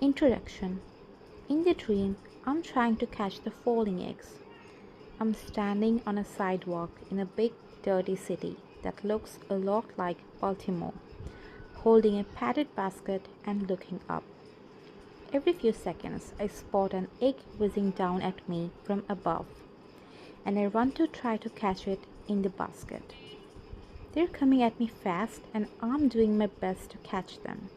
Introduction. In the dream, I'm trying to catch the falling eggs. I'm standing on a sidewalk in a big, dirty city that looks a lot like Baltimore, holding a padded basket and looking up. Every few seconds, I spot an egg whizzing down at me from above, and I run to try to catch it in the basket. They're coming at me fast, and I'm doing my best to catch them,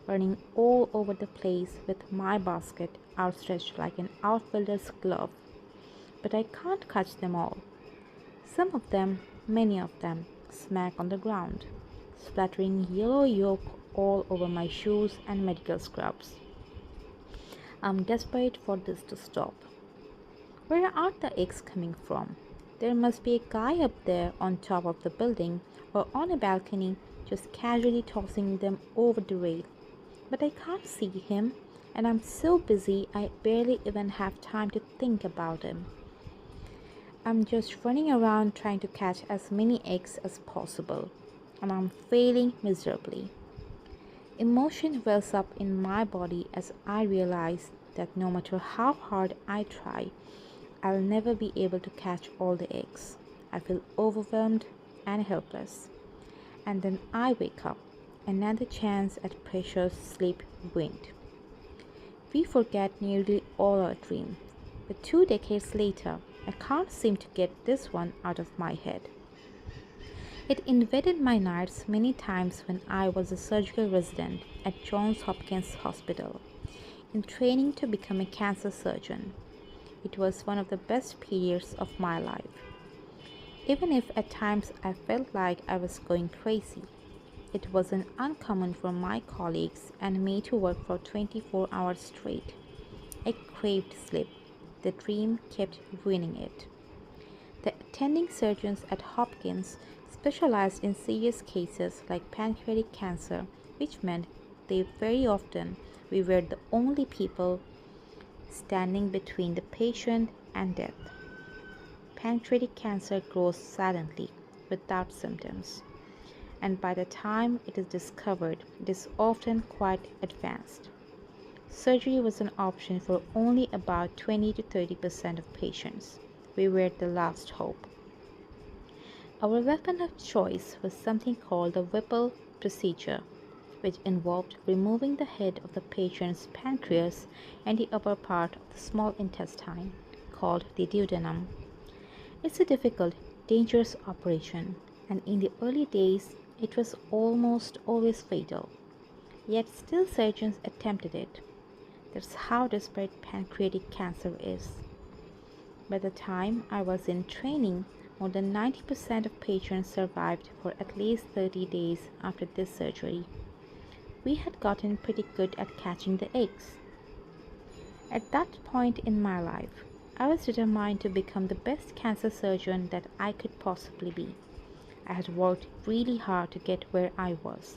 running all over the place with my basket outstretched like an outfielder's glove. But I can't catch them all. Some of them, many of them, smack on the ground, splattering yellow yolk all over my shoes and medical scrubs. I'm desperate for this to stop. Where are the eggs coming from? There must be a guy up there on top of the building or on a balcony just casually tossing them over the rail. But I can't see him, and I'm so busy I barely even have time to think about him. I'm just running around trying to catch as many eggs as possible, and I'm failing miserably. Emotion wells up in my body as I realize that no matter how hard I try, I'll never be able to catch all the eggs. I feel overwhelmed and helpless. And then I wake up. Another chance at precious sleep ruined. We forget nearly all our dreams, but 2 decades later, I can't seem to get this one out of my head. It invaded my nights many times when I was a surgical resident at Johns Hopkins Hospital, in training to become a cancer surgeon. It was one of the best periods of my life. Even if at times I felt like I was going crazy, it wasn't uncommon for my colleagues and me to work for 24 hours straight. I craved sleep. The dream kept ruining it. The attending surgeons at Hopkins specialized in serious cases like pancreatic cancer, which meant they very often we were the only people standing between the patient and death. Pancreatic cancer grows silently, without symptoms, and by the time it is discovered, it is often quite advanced. Surgery was an option for only about 20 to 30% of patients. We were the last hope. Our weapon of choice was something called the Whipple procedure, which involved removing the head of the patient's pancreas and the upper part of the small intestine, called the duodenum. It's a difficult, dangerous operation, and in the early days, it was almost always fatal. Yet still surgeons attempted it. That's how desperate pancreatic cancer is. By the time I was in training, more than 90% of patients survived for at least 30 days after this surgery. We had gotten pretty good at catching the eggs. At that point in my life, I was determined to become the best cancer surgeon that I could possibly be. I had worked really hard to get where I was.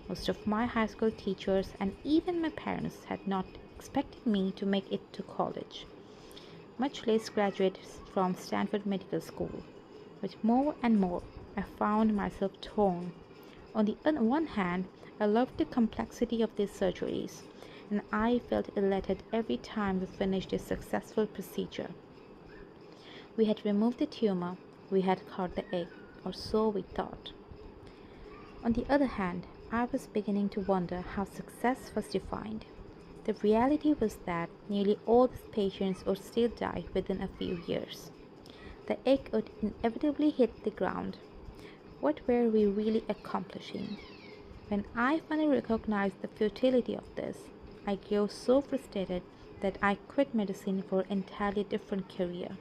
Most of my high school teachers and even my parents had not expected me to make it to college, much less graduate from Stanford Medical School. But more and more, I found myself torn. On the one hand, I loved the complexity of these surgeries, and I felt elated every time we finished a successful procedure. We had removed the tumor, we had caught the egg, or so we thought. On the other hand, I was beginning to wonder how success was defined. The reality was that nearly all these patients would still die within a few years. The egg would inevitably hit the ground. What were we really accomplishing? When I finally recognized the futility of this, I grew so frustrated that I quit medicine for an entirely different career.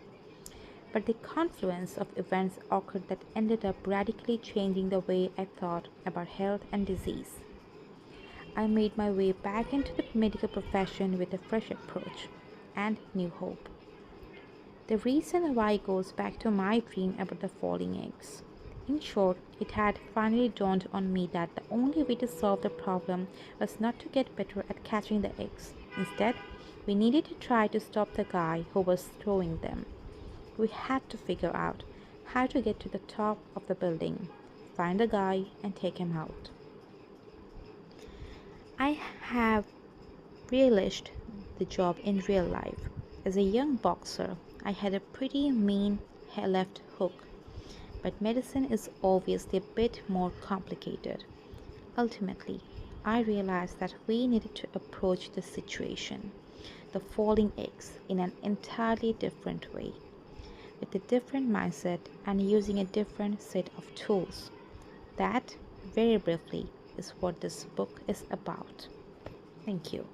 But the confluence of events occurred that ended up radically changing the way I thought about health and disease. I made my way back into the medical profession with a fresh approach and new hope. The reason why goes back to my dream about the falling eggs. In short, it had finally dawned on me that the only way to solve the problem was not to get better at catching the eggs. Instead, we needed to try to stop the guy who was throwing them. We had to figure out how to get to the top of the building, find the guy, and take him out. I have realised the job in real life. As a young boxer, I had a pretty mean left hook, but medicine is obviously a bit more complicated. Ultimately, I realized that we needed to approach the situation, the falling eggs, in an entirely different way, with a different mindset and using a different set of tools. That, very briefly, is what this book is about. Thank you.